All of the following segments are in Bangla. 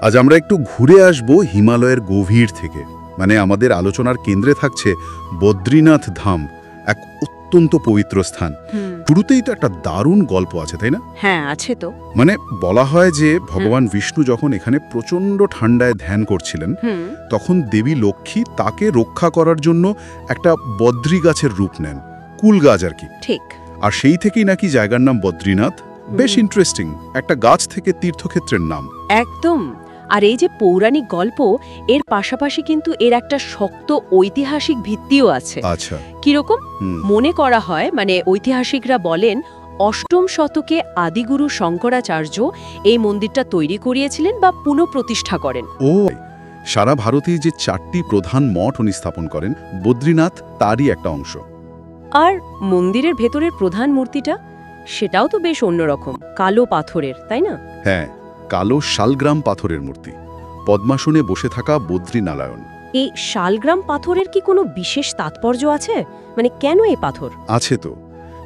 আজ আমরা একটু ঘুরে আসব হিমালয়ের গভীর থেকে। মানে আমাদের আলোচনার কেন্দ্রে থাকছে বদ্রীনাথ ধাম, এক অত্যন্ত পবিত্র স্থান। শুরুতেই তো একটা দারুণ গল্প আছে, তাই না? হ্যাঁ, আছে তো। মানে বলা হয় যে ভগবান বিষ্ণু যখন এখানে প্রচণ্ড ঠান্ডায় ধ্যান করছিলেন, তখন দেবী লক্ষ্মী তাকে রক্ষা করার জন্য একটা বদ্রী গাছের রূপ নেন, কুল গাছ আর কি। ঠিক। আর সেই থেকেই নাকি জায়গার নাম বদ্রীনাথ। বেশ ইন্টারেস্টিং, একটা গাছ থেকে তীর্থক্ষেত্রের নাম। একদম। আর এই যে পৌরাণিক গল্প, এর পাশাপাশি কিন্তু এর একটা শক্ত ঐতিহাসিক ভিত্তিও আছে। আচ্ছা, কিরকম? মনে করা হয়, মানে ঐতিহাসিকরা বলেন, অষ্টম শতকে আদিগুরু শঙ্করাচার্য এই মন্দিরটা তৈরি করিয়েছিলেন বা পুনঃপ্রতিষ্ঠা করেন। ও, সারা ভারতে যে 4টি প্রধান মঠ উনি স্থাপন করেন, বদ্রীনাথ তারই একটা অংশ। আর মন্দিরের ভেতরের প্রধান মূর্তিটা, সেটাও তো বেশ অন্যরকম, কালো পাথরের, তাই না? হ্যাঁ, কালো শালগ্রাম পাথরের মূর্তি, পদ্মাসনে বসে থাকা বদ্রীনারায়ণ। এই শালগ্রাম পাথরের কি কোনো বিশেষ তাৎপর্য আছে? মানে কেন এই পাথর? আছে তো।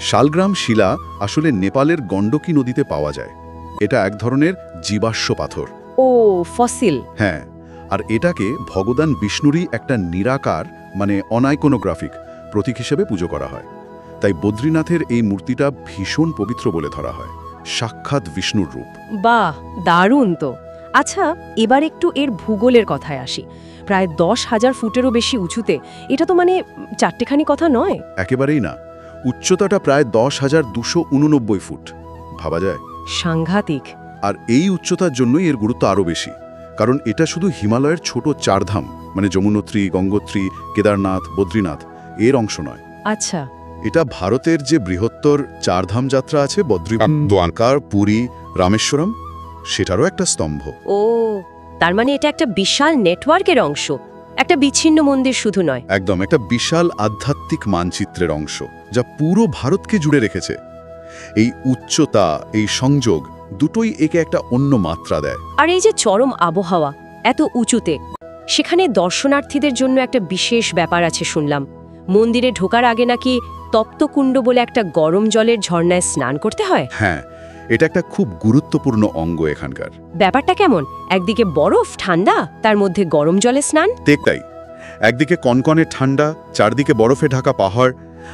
শালগ্রাম শিলা আসলে নেপালের গণ্ডকী নদীতে পাওয়া যায়। এটা এক ধরনের জীবাশ্ম পাথর। ও, ফসিল। হ্যাঁ, আর এটাকে ভগবান বিষ্ণুরই একটা নিরাকার, মানে অনাইকোনোগ্রাফিক প্রতীক হিসেবে পুজো করা হয়। তাই বদ্রীনাথের এই মূর্তিটা ভীষণ পবিত্র বলে ধরা হয়, সাক্ষাৎ বিষ্ণুর রূপ। বাহ, দারুণ তো। আচ্ছা, এবার একটু এর ভূগোলের কথায় আসি। প্রায় 10,000 ফুটেরও বেশি উঁচুতে, এটা তো মানে চারটেখানি কথা নয়। একেবারেই না। উচ্চতাটা প্রায় 10,289 ফুট, ভাবা যায়? সাংঘাতিক। আর এই উচ্চতার জন্যই এর গুরুত্ব আরও বেশি, কারণ এটা শুধু হিমালয়ের ছোট 4 ধাম, মানে যমুনোত্রী, গঙ্গোত্রী, কেদারনাথ, বদ্রীনাথ, এর অংশ নয়। আচ্ছা। এটা ভারতের যে বৃহত্তর 4 ধাম যাত্রা আছে, বদ্রীনাথ, দ্বারকা, পুরী, রামেশ্বরম, সেটারও একটা স্তম্ভ। ও, তার মানে এটা একটা বিশাল নেটওয়ার্কের অংশ, একটা বিচ্ছিন্ন মন্দির শুধু নয়। একদম, একটা বিশাল আধ্যাত্মিক মানচিত্রের অংশ, যা পুরো ভারতকে জুড়ে রেখেছে। এই উচ্চতা, এই সংযোগ দুটোই একে একটা অন্য মাত্রা দেয়। আর এই যে চরম আবহাওয়া, এত উঁচুতে, সেখানে দর্শনার্থীদের জন্য একটা বিশেষ ব্যাপার আছে শুনলাম। মন্দিরে ঢোকার আগে নাকি তপ্তকুণ্ড বলে একটা গরম জলের ঝর্ণায় স্নান করতে হয়। হ্যাঁ, এটা একটা খুব গুরুত্বপূর্ণ অঙ্গ এখানকার। ব্যাপারটা কেমন? একদিকে বরফ ঠান্ডা, তার মধ্যে গরম জলে স্নান। দেখতাই, একদিকে কনকনে ঠান্ডা, চারদিকে বরফে ঢাকা পাহাড়,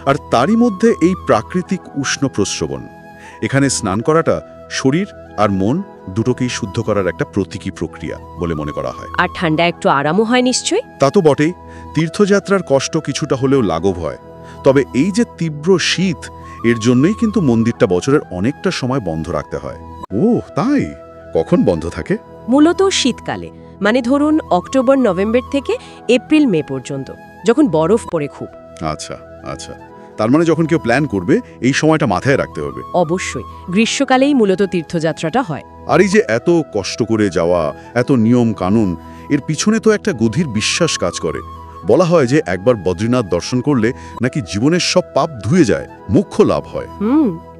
আর তারই মধ্যে এই প্রাকৃতিক উষ্ণ প্রস্রবণ। এখানে স্নান করাটা শরীর আর মন দুটোকেই শুদ্ধ করার একটা প্রতীকী প্রক্রিয়া বলে মনে করা হয়। আর ঠান্ডা একটু আরামও হয় নিশ্চয়ই। তা তো বটেই। তীর্থযাত্রার কষ্ট কিছুটা হলেও লাঘব হয়। তবে এই যে তীব্র শীত, এর জন্যই কিন্তু মন্দিরটা বছরের অনেকটা সময় বন্ধ রাখতে হয়। ও তাই? কখন বন্ধ থাকে? মূলত শীতকালে, মানে ধরুন অক্টোবর নভেম্বর থেকে এপ্রিল মে পর্যন্ত, যখন বরফ পড়ে খুব। আচ্ছা আচ্ছা, তার মানে যখন কেউ প্ল্যান করবে, এই সময়টা মাথায় রাখতে হবে। অবশ্যই, গ্রীষ্মকালেই মূলত তীর্থযাত্রাটা হয়। আর এই যে এত কষ্ট করে যাওয়া, এত নিয়ম কানুন, এর পিছনে তো একটা গভীর বিশ্বাস কাজ করে। বলা হয় যে একবার বদ্রীনাথ দর্শন করলে নাকি জীবনের সব পাপ ধুয়ে যায়, মোক্ষ লাভ হয়।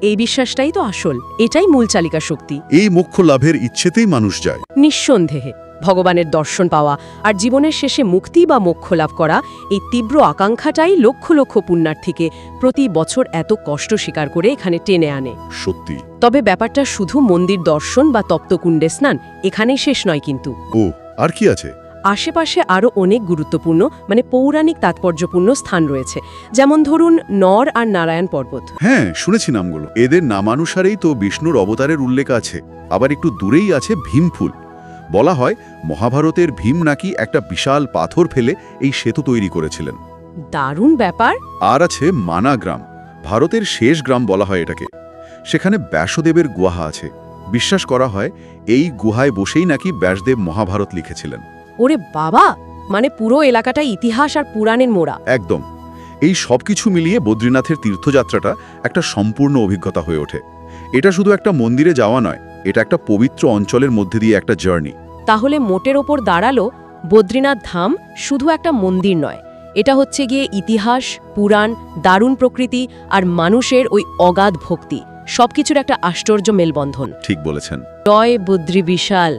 এই বিশ্বাসটাই তো আসল, এটাই মূল চালিকা শক্তি। এই মোক্ষ লাভের ইচ্ছেতেই মানুষ যায়। নিঃসন্দেহে ভগবানের দর্শন পাওয়া আর জীবনের শেষে মুক্তি বা মোক্ষ লাভ করা, এই তীব্র আকাঙ্ক্ষাটাই লক্ষ লক্ষ পুণ্যার্থীকে প্রতি বছর এত কষ্ট স্বীকার করে এখানে টেনে আনে। সত্যি। তবে ব্যাপারটা শুধু মন্দির দর্শন বা তপ্তকুণ্ডে স্নান এখানেই শেষ নয় কিন্তু। ও, আর কি আছে? আশেপাশে আরও অনেক গুরুত্বপূর্ণ, মানে পৌরাণিক তাৎপর্যপূর্ণ স্থান রয়েছে। যেমন ধরুন নর আর নারায়ণ পর্বত। হ্যাঁ, শুনেছি নামগুলো। এদের নামানুসারেই তো বিষ্ণুর অবতারের উল্লেখ আছে। আবার একটু দূরেই আছে ভীমফুল। বলা হয় মহাভারতের ভীম নাকি একটা বিশাল পাথর ফেলে এই সেতু তৈরি করেছিলেন। দারুণ ব্যাপার। আর আছে মানা গ্রাম, ভারতের শেষ গ্রাম বলা হয় এটাকে। সেখানে ব্যাসদেবের গুহা আছে। বিশ্বাস করা হয় এই গুহায় বসেই নাকি ব্যাসদেব মহাভারত লিখেছিলেন। ওরে বাবা, মানে পুরো এলাকাটা ইতিহাস আর পুরাণের মোড়া। একদম। এই সব কিছু মিলিয়ে বদ্রীনাথের তীর্থযাত্রাটা একটা সম্পূর্ণ অভিজ্ঞতা হয়ে ওঠে। এটা শুধু একটা মন্দিরে যাওয়া নয়, এটা একটা পবিত্র অঞ্চলের মধ্যে দিয়ে একটা জার্নি। তাহলে মোটের ওপর দাঁড়ালো, বদ্রীনাথ ধাম শুধু একটা মন্দির নয়, এটা হচ্ছে গিয়ে ইতিহাস, পুরাণ, দারুণ প্রকৃতি আর মানুষের ওই অগাধ ভক্তি, সবকিছুর একটা আশ্চর্য মেলবন্ধন। ঠিক বলেছেন। জয় বদ্রী বিশাল।